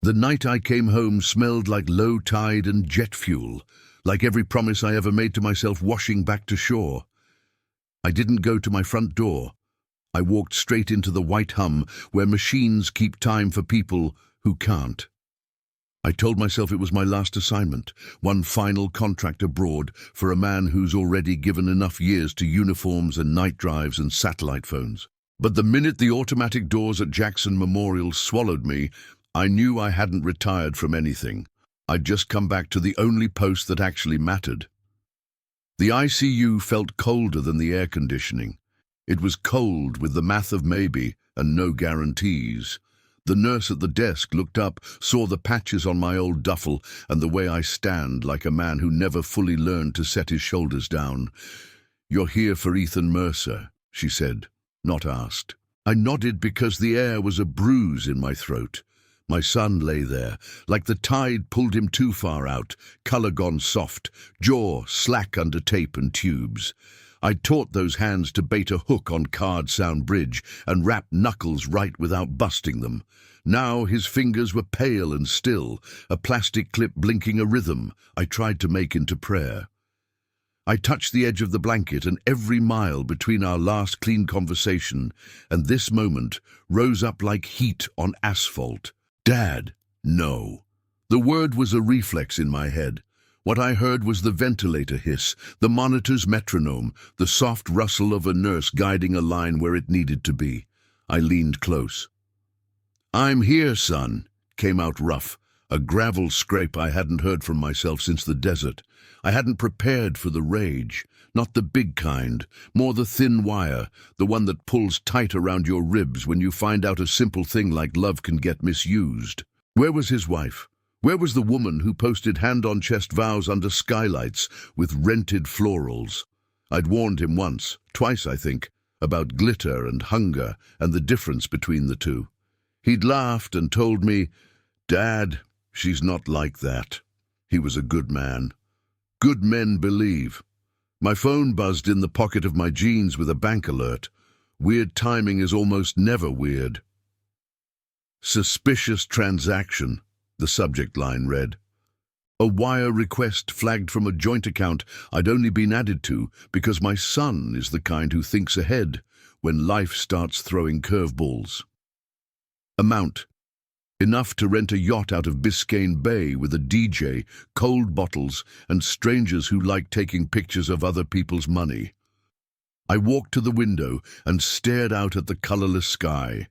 The night I came home smelled like low tide and jet fuel, like every promise I ever made to myself washing back to shore. I didn't go to my front door. I walked straight into the white hum where machines keep time for people who can't. I told myself it was my last assignment, one final contract abroad for a man who's already given enough years to uniforms and night drives and satellite phones. But the minute the automatic doors at Jackson Memorial swallowed me, I knew I hadn't retired from anything. I'd just come back to the only post that actually mattered. The ICU felt colder than the air conditioning. It was cold with the math of maybe and no guarantees. The nurse at the desk looked up, saw the patches on my old duffel and the way I stand like a man who never fully learned to set his shoulders down. "You're here for Ethan Mercer," she said, not asked. I nodded because the air was a bruise in my throat. My son lay there, like the tide pulled him too far out, colour gone soft, jaw slack under tape and tubes. I'd taught those hands to bait a hook on Card Sound Bridge and wrap knuckles right without busting them. Now his fingers were pale and still, a plastic clip blinking a rhythm I tried to make into prayer. I touched the edge of the blanket, and every mile between our last clean conversation and this moment rose up like heat on asphalt. Dad, no. The word was a reflex in my head. What I heard was the ventilator hiss, the monitor's metronome, the soft rustle of a nurse guiding a line where it needed to be. I leaned close. "I'm here, son," came out rough, a gravel scrape I hadn't heard from myself since the desert. I hadn't prepared for the rage, not the big kind, more the thin wire, the one that pulls tight around your ribs when you find out a simple thing like love can get misused. Where was his wife? Where was the woman who posted hand-on-chest vows under skylights with rented florals? I'd warned him once, twice I think, about glitter and hunger and the difference between the two. He'd laughed and told me, "Dad, she's not like that." He was a good man. Good men believe. My phone buzzed in the pocket of my jeans with a bank alert. Weird timing is almost never weird. "Suspicious transaction," the subject line read. A wire request flagged from a joint account I'd only been added to because my son is the kind who thinks ahead when life starts throwing curveballs. Amount: enough to rent a yacht out of Biscayne Bay with a DJ, cold bottles, and strangers who like taking pictures of other people's money. I walked to the window and stared out at the colourless sky.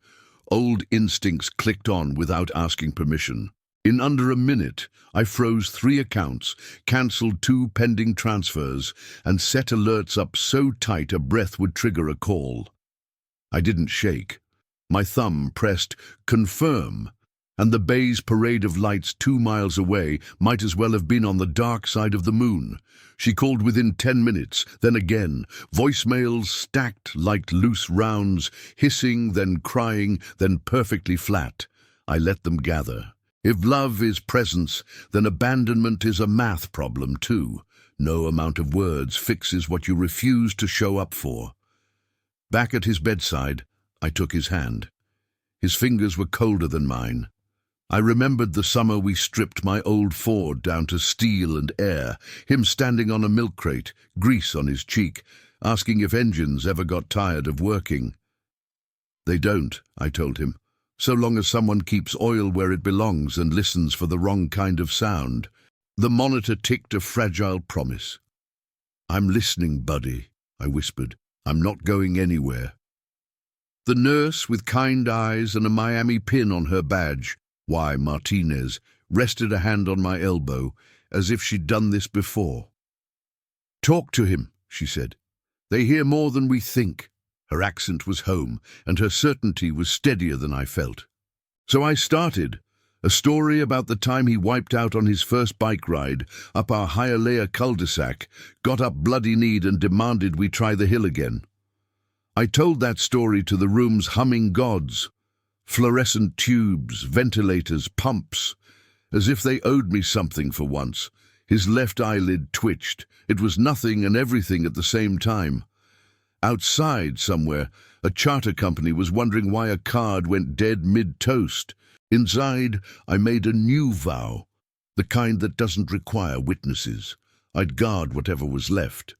Old instincts clicked on without asking permission. In under a minute, I froze 3 accounts, cancelled 2 pending transfers, and set alerts up so tight a breath would trigger a call. I didn't shake. My thumb pressed confirm, and the bay's parade of lights 2 miles away might as well have been on the dark side of the moon. She called within 10 minutes, then again, voicemails stacked like loose rounds, hissing, then crying, then perfectly flat. I let them gather. If love is presence, then abandonment is a math problem too. No amount of words fixes what you refuse to show up for. Back at his bedside, I took his hand. His fingers were colder than mine. I remembered the summer we stripped my old Ford down to steel and air, him standing on a milk crate, grease on his cheek, asking if engines ever got tired of working. "They don't," I told him, "so long as someone keeps oil where it belongs and listens for the wrong kind of sound." The monitor ticked a fragile promise. "I'm listening, buddy," I whispered. "I'm not going anywhere." The nurse, with kind eyes and a Miami pin on her badge, Y. Martinez, rested a hand on my elbow, as if she'd done this before. "Talk to him," she said. "They hear more than we think." Her accent was home, and her certainty was steadier than I felt. So I started, a story about the time he wiped out on his first bike ride up our Hialeah cul-de-sac, got up bloody-kneed and demanded we try the hill again. I told that story to the room's humming gods. Fluorescent tubes, ventilators, pumps, as if they owed me something for once. His left eyelid twitched. It was nothing and everything at the same time. Outside somewhere, a charter company was wondering why a card went dead mid-toast. Inside, I made a new vow, the kind that doesn't require witnesses. I'd guard whatever was left,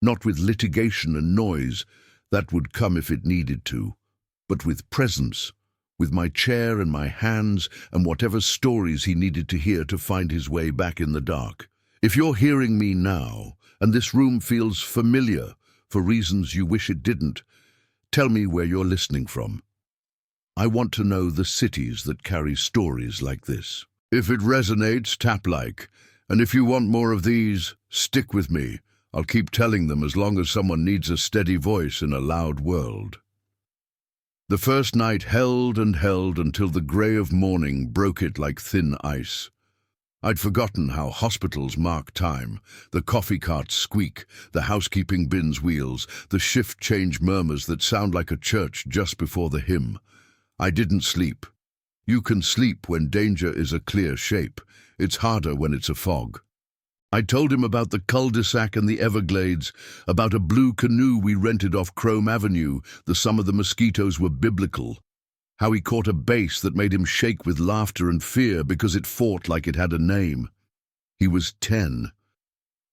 not with litigation and noise, that would come if it needed to, but with presence, with my chair and my hands and whatever stories he needed to hear to find his way back in the dark. If you're hearing me now, and this room feels familiar for reasons you wish it didn't, tell me where you're listening from. I want to know the cities that carry stories like this. If it resonates, tap like. And if you want more of these, stick with me. I'll keep telling them as long as someone needs a steady voice in a loud world. The first night held and held until the grey of morning broke it like thin ice. I'd forgotten how hospitals mark time, the coffee carts squeak, the housekeeping bins wheels, the shift change murmurs that sound like a church just before the hymn. I didn't sleep. You can sleep when danger is a clear shape. It's harder when it's a fog. I told him about the cul-de-sac and the Everglades, about a blue canoe we rented off Chrome Avenue, the summer the mosquitoes were biblical. How he caught a bass that made him shake with laughter and fear because it fought like it had a name. He was 10.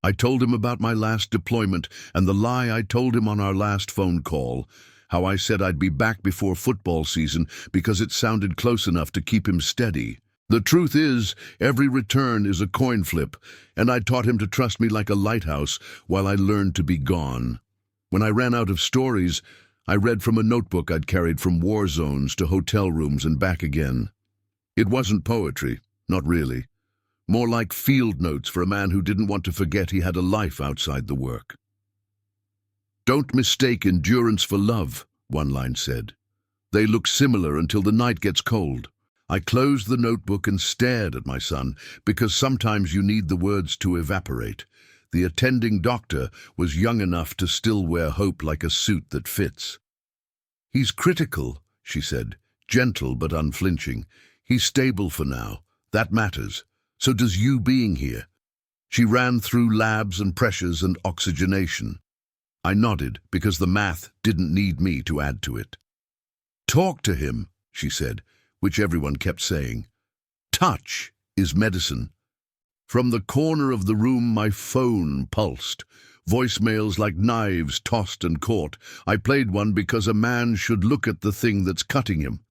I told him about my last deployment and the lie I told him on our last phone call, how I said I'd be back before football season because it sounded close enough to keep him steady. The truth is, every return is a coin flip, and I taught him to trust me like a lighthouse while I learned to be gone. When I ran out of stories, I read from a notebook I'd carried from war zones to hotel rooms and back again. It wasn't poetry, not really. More like field notes for a man who didn't want to forget he had a life outside the work. "Don't mistake endurance for love," one line said. "They look similar until the night gets cold." I closed the notebook and stared at my son, because sometimes you need the words to evaporate. The attending doctor was young enough to still wear hope like a suit that fits. "He's critical," she said, gentle but unflinching. "He's stable for now. That matters. So does you being here." She ran through labs and pressures and oxygenation. I nodded because the math didn't need me to add to it. "Talk to him," she said, which everyone kept saying. "Touch is medicine." From the corner of the room my phone pulsed. Voicemails like knives tossed and caught. I played one because a man should look at the thing that's cutting him.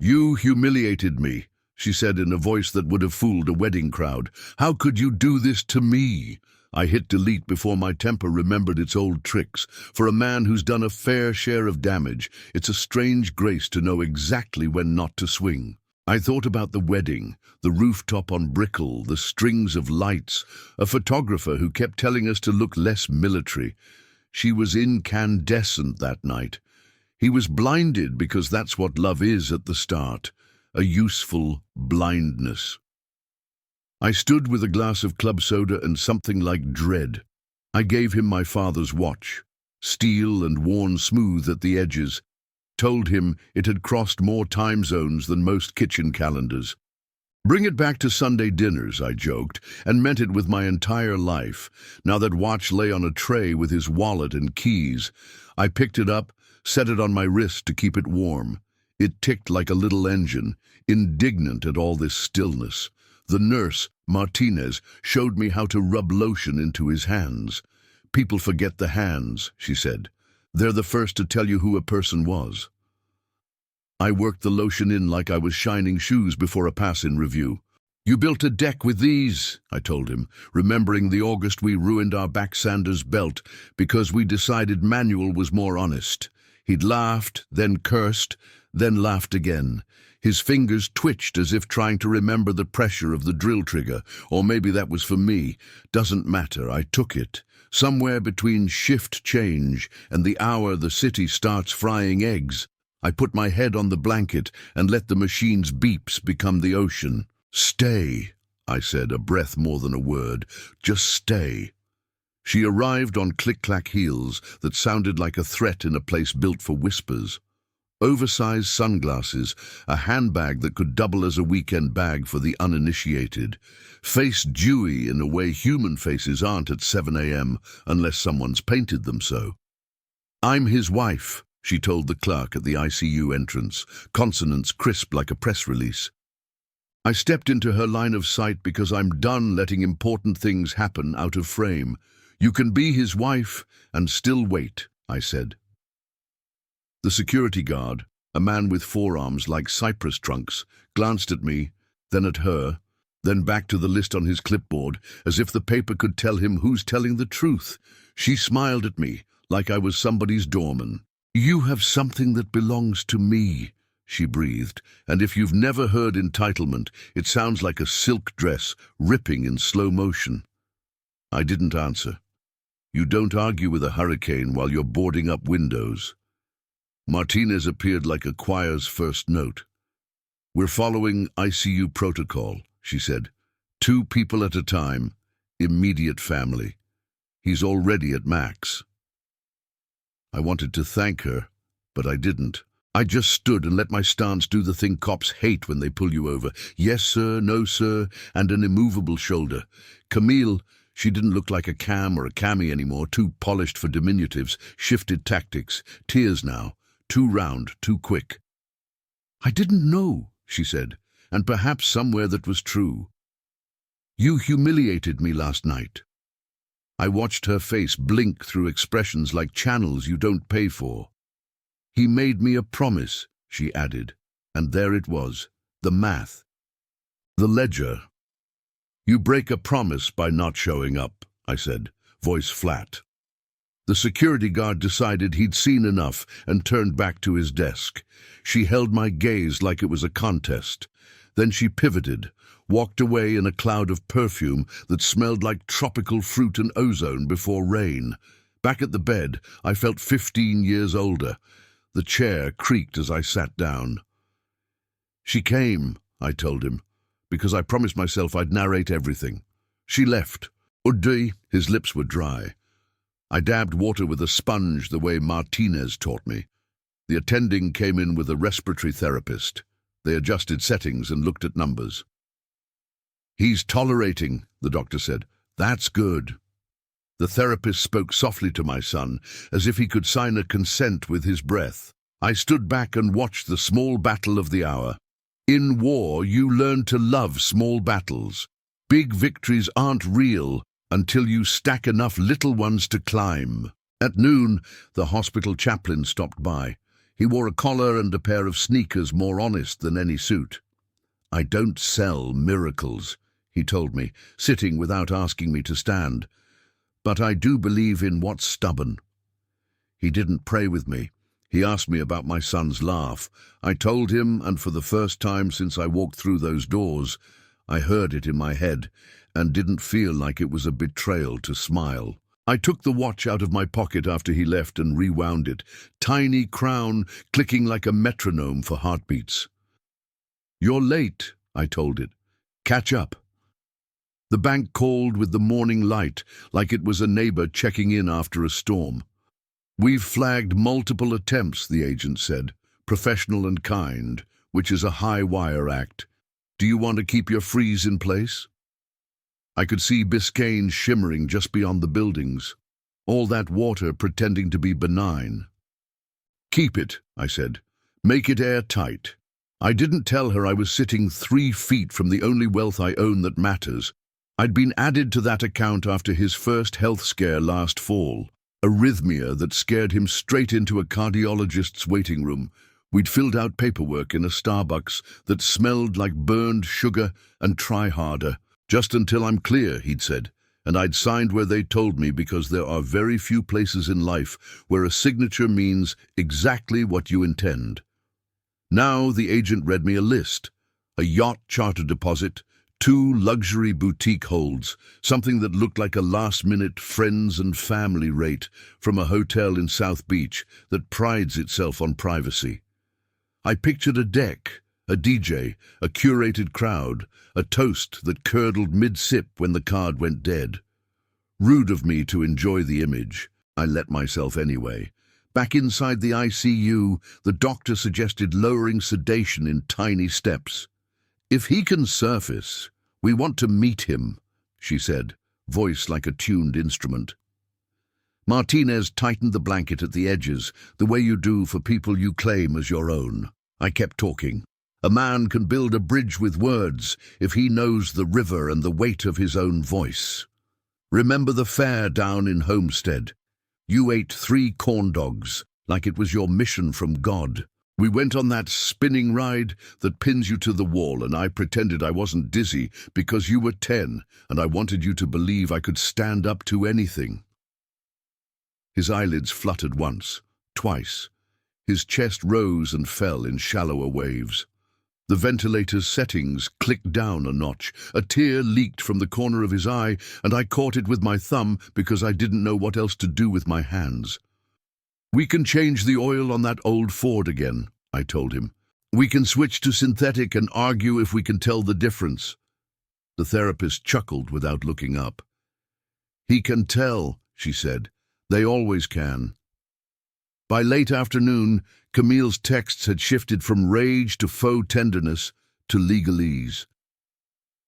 "You humiliated me," she said in a voice that would have fooled a wedding crowd. "How could you do this to me?" I hit delete before my temper remembered its old tricks. For a man who's done a fair share of damage, it's a strange grace to know exactly when not to swing. I thought about the wedding, the rooftop on Brickell, the strings of lights, a photographer who kept telling us to look less military. She was incandescent that night. He was blinded because that's what love is at the start, a useful blindness. I stood with a glass of club soda and something like dread. I gave him my father's watch, steel and worn smooth at the edges, told him it had crossed more time zones than most kitchen calendars. "Bring it back to Sunday dinners," I joked, and meant it with my entire life. Now that watch lay on a tray with his wallet and keys. I picked it up, set it on my wrist to keep it warm. It ticked like a little engine, indignant at all this stillness. The nurse, Martinez, showed me how to rub lotion into his hands. "People forget the hands," she said. "They're the first to tell you who a person was." I worked the lotion in like I was shining shoes before a pass-in review. "You built a deck with these," I told him, remembering the August we ruined our back Sanders belt because we decided manual was more honest. He'd laughed, then cursed, then laughed again. His fingers twitched as if trying to remember the pressure of the drill trigger, or maybe that was for me. Doesn't matter, I took it. Somewhere between shift change and the hour the city starts frying eggs, I put my head on the blanket and let the machine's beeps become the ocean. "Stay," I said, a breath more than a word. "Just stay." She arrived on click-clack heels that sounded like a threat in a place built for whispers. Oversized sunglasses, a handbag that could double as a weekend bag for the uninitiated. Face dewy in a way human faces aren't at 7 a.m. unless someone's painted them so. "I'm his wife," she told the clerk at the ICU entrance, consonants crisp like a press release. I stepped into her line of sight because I'm done letting important things happen out of frame. You can be his wife and still wait, I said. The security guard, a man with forearms like cypress trunks, glanced at me, then at her, then back to the list on his clipboard, as if the paper could tell him who's telling the truth. She smiled at me, like I was somebody's doorman. You have something that belongs to me, she breathed, and if you've never heard entitlement, it sounds like a silk dress ripping in slow motion. I didn't answer. You don't argue with a hurricane while you're boarding up windows. Martinez appeared like a choir's first note. We're following ICU protocol, she said. 2 people at a time, immediate family. He's already at max. I wanted to thank her, but I didn't. I just stood and let my stance do the thing cops hate when they pull you over. Yes, sir, no, sir, and an immovable shoulder. Camille, she didn't look like a Cam or a Cammy anymore, too polished for diminutives, shifted tactics, tears now, too round, too quick. I didn't know, she said, and perhaps somewhere that was true. You humiliated me last night. I watched her face blink through expressions like channels you don't pay for. He made me a promise, she added, and there it was, the math. The ledger. You break a promise by not showing up, I said, voice flat. The security guard decided he'd seen enough and turned back to his desk. She held my gaze like it was a contest. Then she pivoted, walked away in a cloud of perfume that smelled like tropical fruit and ozone before rain. Back at the bed, I felt 15 years older. The chair creaked as I sat down. She came, I told him, because I promised myself I'd narrate everything. She left. Uddi, his lips were dry. I dabbed water with a sponge the way Martinez taught me. The attending came in with a respiratory therapist. They adjusted settings and looked at numbers. He's tolerating, the doctor said. That's good. The therapist spoke softly to my son, as if he could sign a consent with his breath. I stood back and watched the small battle of the hour. In war, you learn to love small battles. Big victories aren't real until you stack enough little ones to climb. At noon, the hospital chaplain stopped by. He wore a collar and a pair of sneakers more honest than any suit. I don't sell miracles, he told me, sitting without asking me to stand. But I do believe in what's stubborn. He didn't pray with me. He asked me about my son's laugh. I told him, and for the first time since I walked through those doors, I heard it in my head and didn't feel like it was a betrayal to smile. I took the watch out of my pocket after he left and rewound it, tiny crown clicking like a metronome for heartbeats. You're late, I told it. Catch up. The bank called with the morning light, like it was a neighbor checking in after a storm. We've flagged multiple attempts, the agent said, professional and kind, which is a high-wire act. Do you want to keep your freeze in place? I could see Biscayne shimmering just beyond the buildings, all that water pretending to be benign. Keep it, I said. Make it airtight. I didn't tell her I was sitting 3 feet from the only wealth I own that matters. I'd been added to that account after his first health scare last fall, arrhythmia that scared him straight into a cardiologist's waiting room. We'd filled out paperwork in a Starbucks that smelled like burned sugar and try harder. Just until I'm clear, he'd said, and I'd signed where they told me because there are very few places in life where a signature means exactly what you intend. Now the agent read me a list, a yacht charter deposit, 2 luxury boutique holds, something that looked like a last-minute friends and family rate from a hotel in South Beach that prides itself on privacy. I pictured a deck, a DJ, a curated crowd, a toast that curdled mid-sip when the card went dead. Rude of me to enjoy the image. I let myself anyway. Back inside the ICU, the doctor suggested lowering sedation in tiny steps. If he can surface, we want to meet him, she said, voice like a tuned instrument. Martinez tightened the blanket at the edges, the way you do for people you claim as your own. I kept talking. A man can build a bridge with words if he knows the river and the weight of his own voice. Remember the fair down in Homestead? You ate 3 corn dogs, like it was your mission from God. We went on that spinning ride that pins you to the wall, and I pretended I wasn't dizzy because you were 10, and I wanted you to believe I could stand up to anything. His eyelids fluttered once, twice. His chest rose and fell in shallower waves. The ventilator's settings clicked down a notch. A tear leaked from the corner of his eye, and I caught it with my thumb because I didn't know what else to do with my hands. We can change the oil on that old Ford again, I told him. We can switch to synthetic and argue if we can tell the difference. The therapist chuckled without looking up. He can tell, she said. They always can. By late afternoon, Camille's texts had shifted from rage to faux tenderness to legalese.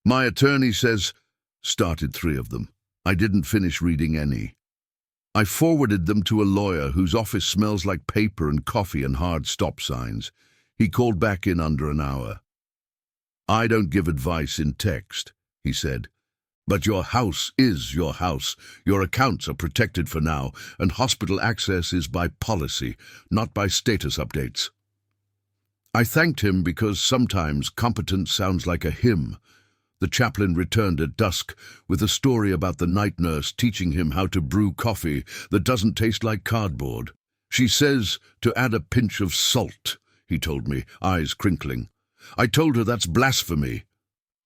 My attorney says, started 3 of them. I didn't finish reading any. I forwarded them to a lawyer whose office smells like paper and coffee and hard stop signs. He called back in under an hour. I don't give advice in text, he said. But your house is your house. Your accounts are protected for now, and hospital access is by policy, not by status updates. I thanked him because sometimes competence sounds like a hymn. The chaplain returned at dusk with a story about the night nurse teaching him how to brew coffee that doesn't taste like cardboard. She says to add a pinch of salt, he told me, eyes crinkling. I told her that's blasphemy.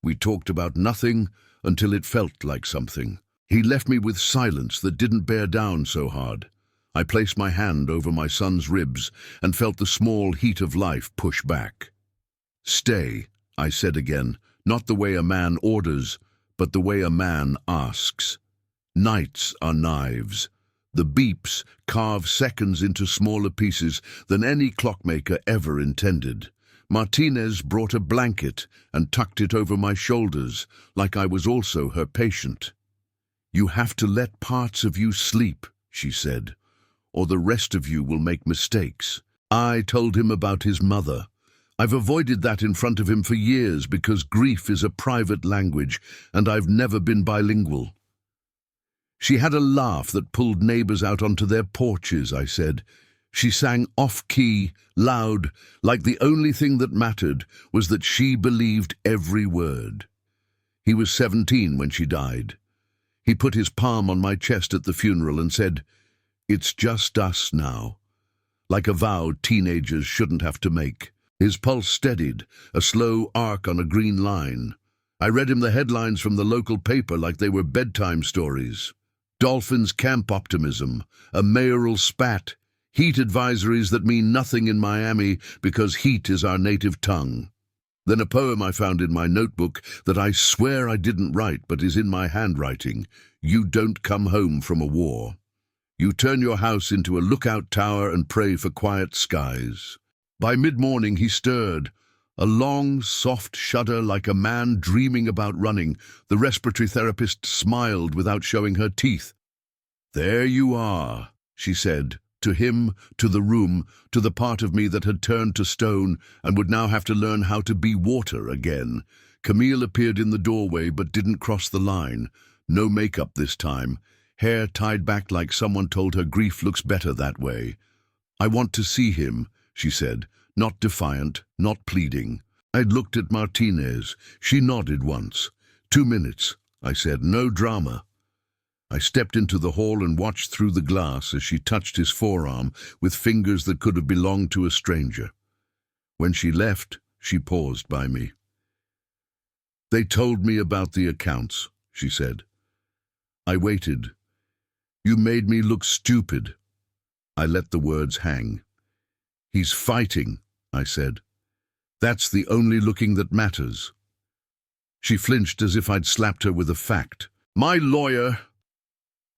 We talked about nothing until it felt like something. He left me with silence that didn't bear down so hard. I placed my hand over my son's ribs and felt the small heat of life push back. Stay, I said again. Not the way a man orders, but the way a man asks. Nights are knives. The beeps carve seconds into smaller pieces than any clockmaker ever intended. Martinez brought a blanket and tucked it over my shoulders, like I was also her patient. You have to let parts of you sleep, she said, or the rest of you will make mistakes. I told him about his mother. I've avoided that in front of him for years because grief is a private language, and I've never been bilingual. She had a laugh that pulled neighbors out onto their porches, I said. She sang off-key, loud, like the only thing that mattered was that she believed every word. He was 17 when she died. He put his palm on my chest at the funeral and said, "It's just us now," like a vow teenagers shouldn't have to make. His pulse steadied, a slow arc on a green line. I read him the headlines from the local paper like they were bedtime stories. Dolphins camp optimism, a mayoral spat, heat advisories that mean nothing in Miami because heat is our native tongue. Then a poem I found in my notebook that I swear I didn't write but is in my handwriting. You don't come home from a war. You turn your house into a lookout tower and pray for quiet skies. By mid-morning he stirred, a long, soft shudder like a man dreaming about running. The respiratory therapist smiled without showing her teeth. There you are, she said, to him, to the room, to the part of me that had turned to stone and would now have to learn how to be water again. Camille appeared in the doorway but didn't cross the line. No makeup this time, hair tied back like someone told her grief looks better that way. I want to see him, she said, not defiant, not pleading. I'd looked at Martinez. She nodded once. 2 minutes, I said, no drama. I stepped into the hall and watched through the glass as she touched his forearm with fingers that could have belonged to a stranger. When she left, she paused by me. They told me about the accounts, she said. I waited. You made me look stupid. I let the words hang. He's fighting, I said. That's the only looking that matters. She flinched as if I'd slapped her with a fact. My lawyer,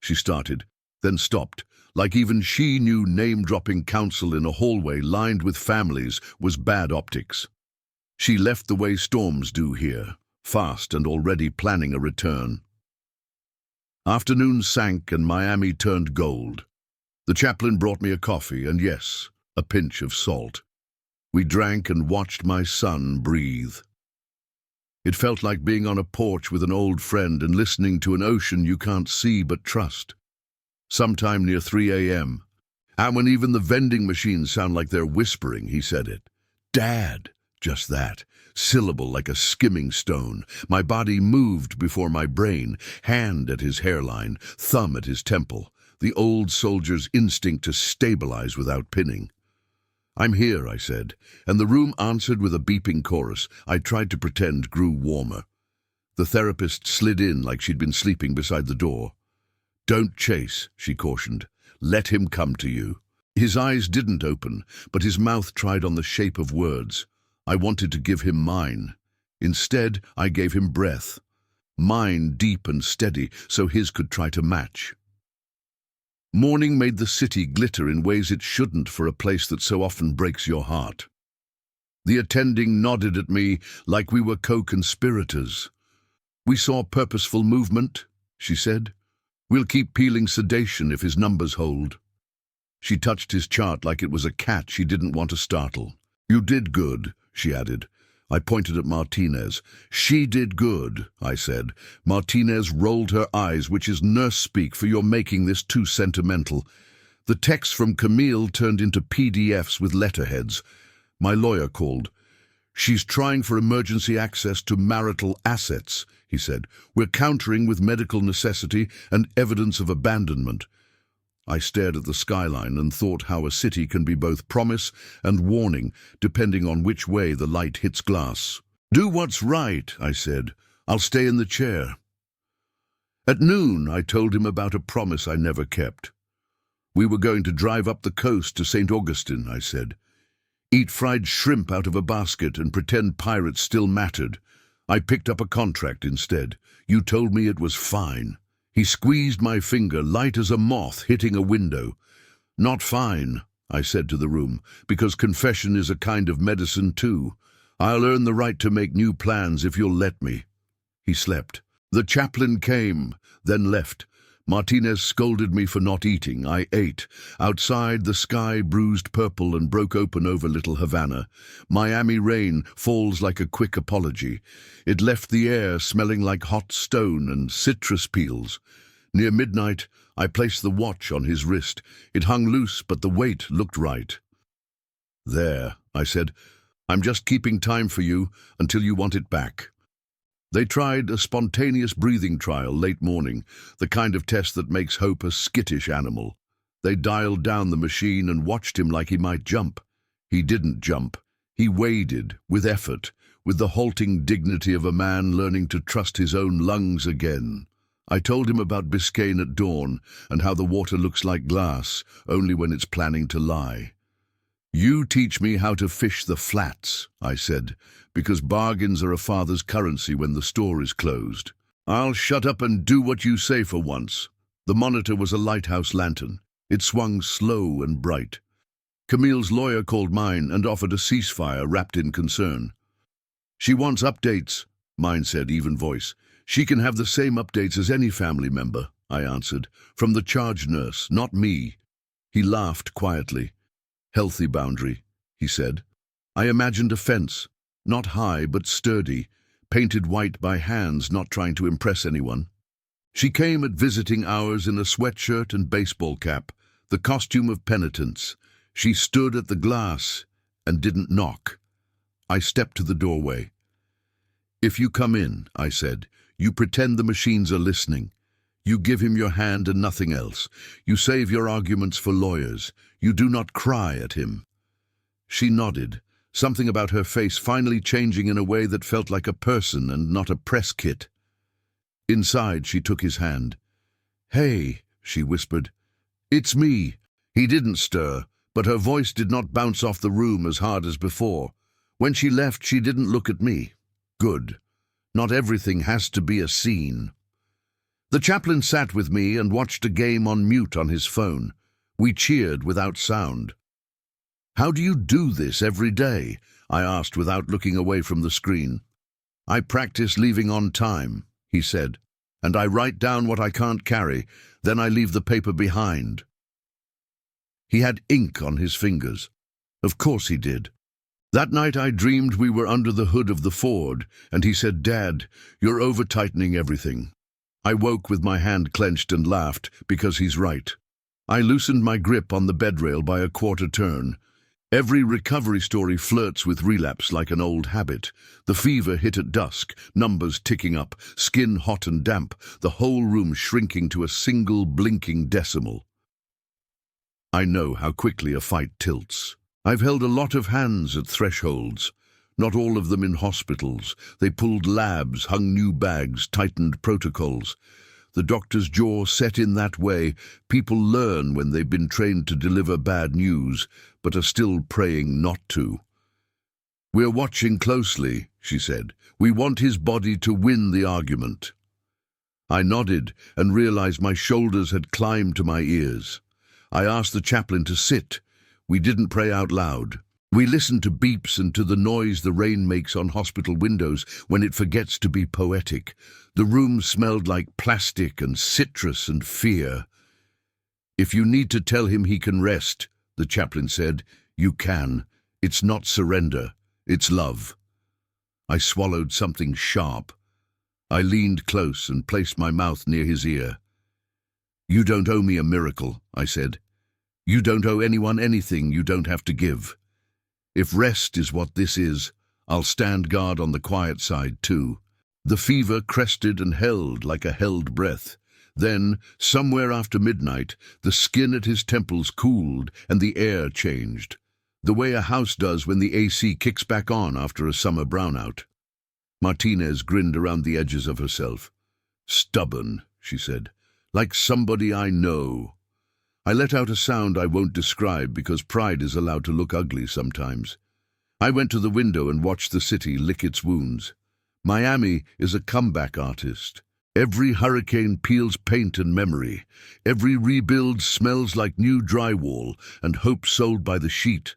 she started, then stopped, like even she knew name-dropping counsel in a hallway lined with families was bad optics. She left the way storms do here, fast and already planning a return. Afternoon sank and Miami turned gold. The chaplain brought me a coffee and, yes, a pinch of salt. We drank and watched my son breathe. It felt like being on a porch with an old friend and listening to an ocean you can't see but trust. Sometime near 3 a.m., and when even the vending machines sound like they're whispering, he said it. Dad! Just that, syllable like a skimming stone. My body moved before my brain, hand at his hairline, thumb at his temple, the old soldier's instinct to stabilize without pinning. I'm here, I said, and the room answered with a beeping chorus I tried to pretend grew warmer. The therapist slid in like she'd been sleeping beside the door. Don't chase, she cautioned. Let him come to you. His eyes didn't open, but his mouth tried on the shape of words. I wanted to give him mine. Instead, I gave him breath. Mine deep and steady, so his could try to match. Morning made the city glitter in ways it shouldn't for a place that so often breaks your heart. The attending nodded at me like we were co-conspirators. We saw purposeful movement, she said. We'll keep peeling sedation if his numbers hold. She touched his chart like it was a cat she didn't want to startle. You did good, she added. I pointed at Martinez. She did good, I said. Martinez rolled her eyes, which is nurse speak for you're making this too sentimental. The text from Camille turned into PDFs with letterheads. My lawyer called. She's trying for emergency access to marital assets, he said. We're countering with medical necessity and evidence of abandonment. I stared at the skyline and thought how a city can be both promise and warning, depending on which way the light hits glass. Do what's right, I said. I'll stay in the chair. At noon, I told him about a promise I never kept. We were going to drive up the coast to St. Augustine, I said. Eat fried shrimp out of a basket and pretend pirates still mattered. I picked up a contract instead. You told me it was fine. He squeezed my finger, light as a moth hitting a window. Not fine, I said to the room, because confession is a kind of medicine too. I'll earn the right to make new plans if you'll let me. He slept. The chaplain came, then left. Martinez scolded me for not eating. I ate. Outside, the sky bruised purple and broke open over Little Havana. Miami rain falls like a quick apology. It left the air smelling like hot stone and citrus peels. Near midnight, I placed the watch on his wrist. It hung loose, but the weight looked right. There, I said, I'm just keeping time for you until you want it back. They tried a spontaneous breathing trial late morning, the kind of test that makes hope a skittish animal. They dialed down the machine and watched him like he might jump. He didn't jump. He waded, with effort, with the halting dignity of a man learning to trust his own lungs again. I told him about Biscayne at dawn and how the water looks like glass, only when it's planning to lie. You teach me how to fish the flats, I said, because bargains are a father's currency when the store is closed. I'll shut up and do what you say for once. The monitor was a lighthouse lantern. It swung slow and bright. Camille's lawyer called mine and offered a ceasefire wrapped in concern. She wants updates, mine said, even voice. She can have the same updates as any family member, I answered, from the charge nurse, not me. He laughed quietly. Healthy boundary, he said. I imagined a fence, not high but sturdy, painted white by hands not trying to impress anyone. She came at visiting hours in a sweatshirt and baseball cap, the costume of penitence. She stood at the glass and didn't knock. I stepped to the doorway. If you come in, I said, you pretend the machines are listening. You give him your hand and nothing else. You save your arguments for lawyers. You do not cry at him. She nodded, something about her face finally changing in a way that felt like a person and not a press kit. Inside, she took his hand. Hey, she whispered. It's me. He didn't stir, but her voice did not bounce off the room as hard as before. When she left, she didn't look at me. Good. Not everything has to be a scene. The chaplain sat with me and watched a game on mute on his phone. We cheered without sound. How do you do this every day? I asked without looking away from the screen. I practice leaving on time, he said, and I write down what I can't carry, then I leave the paper behind. He had ink on his fingers. Of course he did. That night I dreamed we were under the hood of the Ford, and he said, "Dad, you're over-tightening everything." I woke with my hand clenched and laughed, because he's right. I loosened my grip on the bedrail by a quarter turn. Every recovery story flirts with relapse like an old habit. The fever hit at dusk, numbers ticking up, skin hot and damp, the whole room shrinking to a single blinking decimal. I know how quickly a fight tilts. I've held a lot of hands at thresholds. Not all of them in hospitals. They pulled labs, hung new bags, tightened protocols. The doctor's jaw set in that way. People learn when they've been trained to deliver bad news, but are still praying not to. "We're watching closely," she said. "We want his body to win the argument." I nodded and realized my shoulders had climbed to my ears. I asked the chaplain to sit. We didn't pray out loud. We listened to beeps and to the noise the rain makes on hospital windows when it forgets to be poetic. The room smelled like plastic and citrus and fear. "If you need to tell him he can rest," the chaplain said, "you can. It's not surrender, it's love." I swallowed something sharp. I leaned close and placed my mouth near his ear. "You don't owe me a miracle," I said. "You don't owe anyone anything you don't have to give. If rest is what this is, I'll stand guard on the quiet side too." The fever crested and held like a held breath. Then, somewhere after midnight, the skin at his temples cooled and the air changed, the way a house does when the AC kicks back on after a summer brownout. Martinez grinned around the edges of herself. "Stubborn," she said, "like somebody I know." I let out a sound I won't describe because pride is allowed to look ugly sometimes. I went to the window and watched the city lick its wounds. Miami is a comeback artist. Every hurricane peels paint and memory. Every rebuild smells like new drywall and hope sold by the sheet.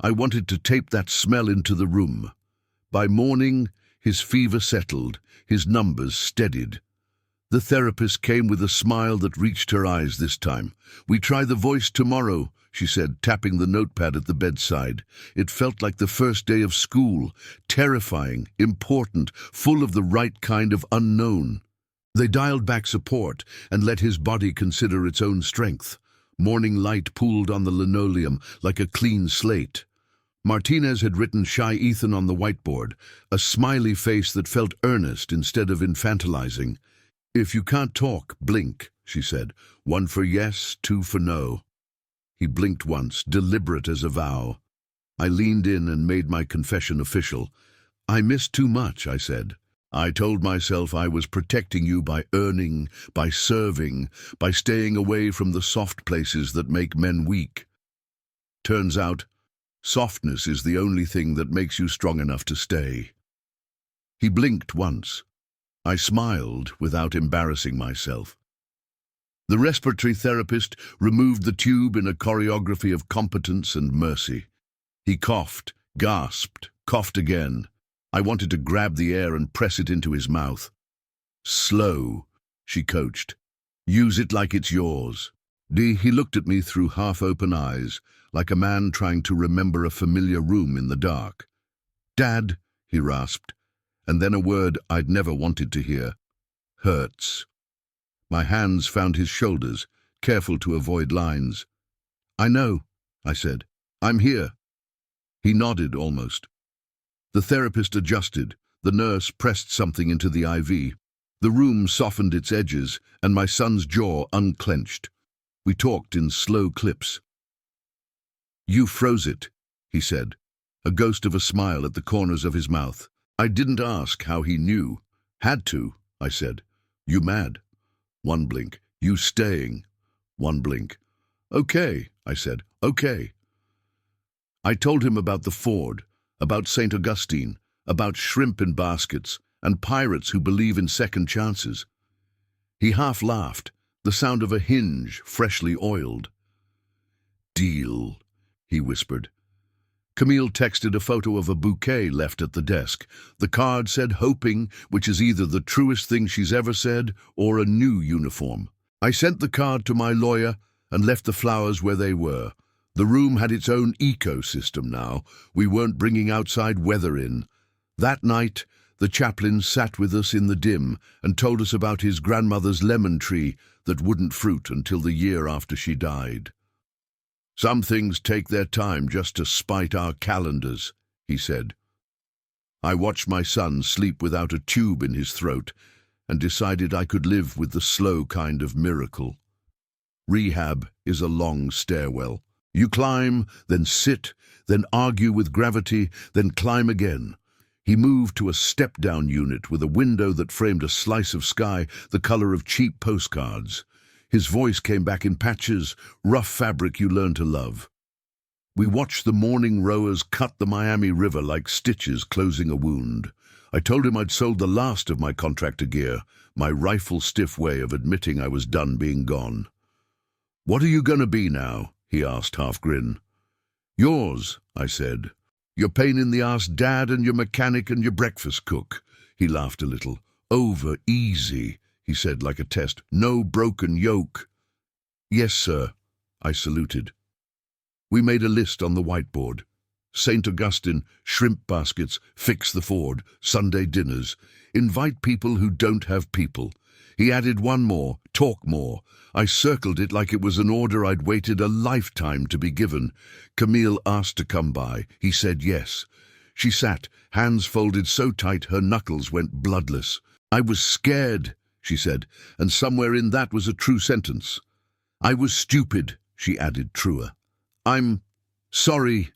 I wanted to tape that smell into the room. By morning, his fever settled, his numbers steadied. The therapist came with a smile that reached her eyes this time. "We try the voice tomorrow," she said, tapping the notepad at the bedside. It felt like the first day of school, terrifying, important, full of the right kind of unknown. They dialed back support and let his body consider its own strength. Morning light pooled on the linoleum like a clean slate. Martinez had written Shy Ethan on the whiteboard, a smiley face that felt earnest instead of infantilizing. "If you can't talk, blink," she said. "1 for yes, 2 for no." He blinked once, deliberate as a vow. I leaned in and made my confession official. "I missed too much," I said. "I told myself I was protecting you by earning, by serving, by staying away from the soft places that make men weak. Turns out, softness is the only thing that makes you strong enough to stay." He blinked once. I smiled without embarrassing myself. The respiratory therapist removed the tube in a choreography of competence and mercy. He coughed, gasped, coughed again. I wanted to grab the air and press it into his mouth. "Slow," she coached. "Use it like it's yours." He looked at me through half-open eyes, like a man trying to remember a familiar room in the dark. "Dad," he rasped, and then a word I'd never wanted to hear. "Hurts." My hands found his shoulders, careful to avoid lines. "I know," I said. "I'm here." He nodded almost. The therapist adjusted. The nurse pressed something into the IV. The room softened its edges, and my son's jaw unclenched. We talked in slow clips. "You froze it," he said, a ghost of a smile at the corners of his mouth. I didn't ask how he knew. "Had to," I said. "You mad?" 1 blink. "You staying?" 1 blink. "Okay," I said. "Okay." I told him about the Ford, about St. Augustine, about shrimp in baskets, and pirates who believe in second chances. He half laughed, the sound of a hinge freshly oiled. "Deal," he whispered. Camille texted a photo of a bouquet left at the desk. The card said "hoping," which is either the truest thing she's ever said or a new uniform. I sent the card to my lawyer. and left the flowers where they were. The room had its own ecosystem now. We weren't bringing outside weather in. That night, the chaplain sat with us in the dim and told us about his grandmother's lemon tree that wouldn't fruit until the year after she died. "Some things take their time just to spite our calendars," he said. I watched my son sleep without a tube in his throat and decided I could live with the slow kind of miracle. Rehab is a long stairwell. You climb, then sit, then argue with gravity, then climb again. He moved to a step-down unit with a window that framed a slice of sky the color of cheap postcards. His voice came back in patches, rough fabric you learn to love. We watched the morning rowers cut the Miami River like stitches closing a wound. I told him I'd sold the last of my contractor gear, my rifle-stiff way of admitting I was done being gone. "What are you going to be now?" he asked, half-grin. "Yours," I said. "Your pain-in-the-ass dad and your mechanic and your breakfast cook." He laughed a little. "Over easy," he said like a test. "No broken yoke." "Yes, sir," I saluted. We made a list on the whiteboard. St. Augustine, shrimp baskets, fix the Ford, Sunday dinners. Invite people who don't have people. He added one more, talk more. I circled it like it was an order I'd waited a lifetime to be given. Camille asked to come by. He said yes. She sat, hands folded so tight her knuckles went bloodless. "I was scared," she said, and somewhere in that was a true sentence. "I was stupid," she added, truer. "I'm sorry."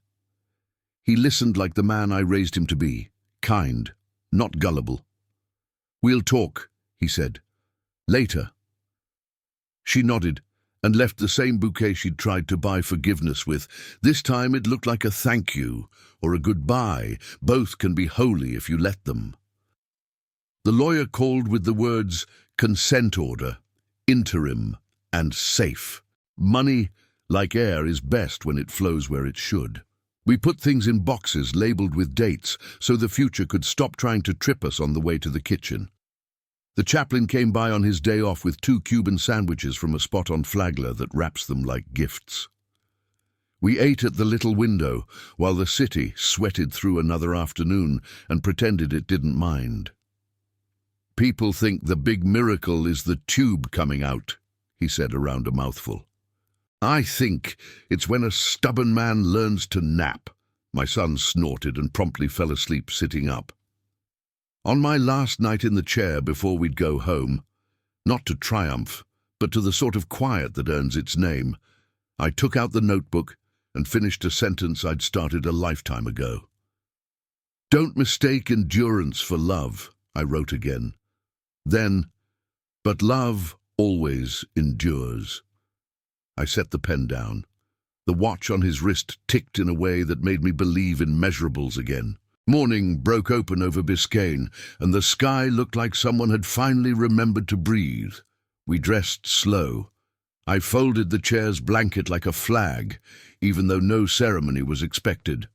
He listened like the man I raised him to be, kind, not gullible. "We'll talk," he said. "Later." She nodded and left the same bouquet she'd tried to buy forgiveness with. This time it looked like a thank you or a goodbye. Both can be holy if you let them. The lawyer called with the words consent order, interim, and safe. Money, like air, is best when it flows where it should. We put things in boxes labeled with dates so the future could stop trying to trip us on the way to the kitchen. The chaplain came by on his day off with 2 Cuban sandwiches from a spot on Flagler that wraps them like gifts. We ate at the little window while the city sweated through another afternoon and pretended it didn't mind. "People think the big miracle is the tube coming out," he said around a mouthful. "I think it's when a stubborn man learns to nap." My son snorted and promptly fell asleep sitting up. On my last night in the chair before we'd go home, not to triumph, but to the sort of quiet that earns its name, I took out the notebook and finished a sentence I'd started a lifetime ago. "Don't mistake endurance for love," I wrote again. Then, "But love always endures." I set the pen down. The watch on his wrist ticked in a way that made me believe in measurables again. Morning broke open over Biscayne, and the sky looked like someone had finally remembered to breathe. We dressed slow. I folded the chair's blanket like a flag, even though no ceremony was expected.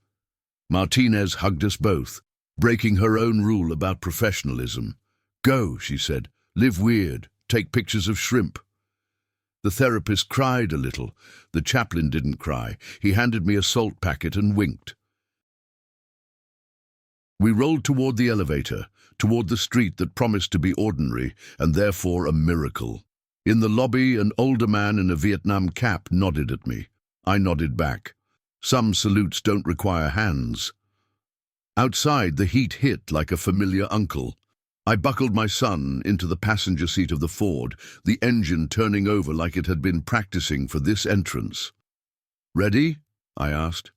Martinez hugged us both, breaking her own rule about professionalism. "Go," she said. "Live weird. Take pictures of shrimp." The therapist cried a little. The chaplain didn't cry. He handed me a salt packet and winked. We rolled toward the elevator, toward the street that promised to be ordinary and therefore a miracle. In the lobby, an older man in a Vietnam cap nodded at me. I nodded back. Some salutes don't require hands. Outside, the heat hit like a familiar uncle. I buckled my son into the passenger seat of the Ford, the engine turning over like it had been practicing for this entrance. "Ready?" I asked.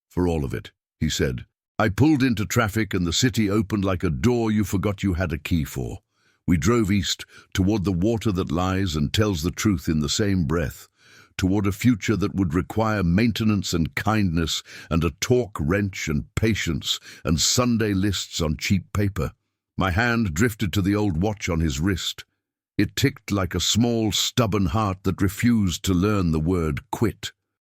"For all of it," he said. I pulled into traffic and the city opened like a door you forgot you had a key for. We drove east, toward the water that lies and tells the truth in the same breath, toward a future that would require maintenance and kindness and a torque wrench and patience and Sunday lists on cheap paper. My hand drifted to the old watch on his wrist. It ticked like a small, stubborn heart that refused to learn the word quit.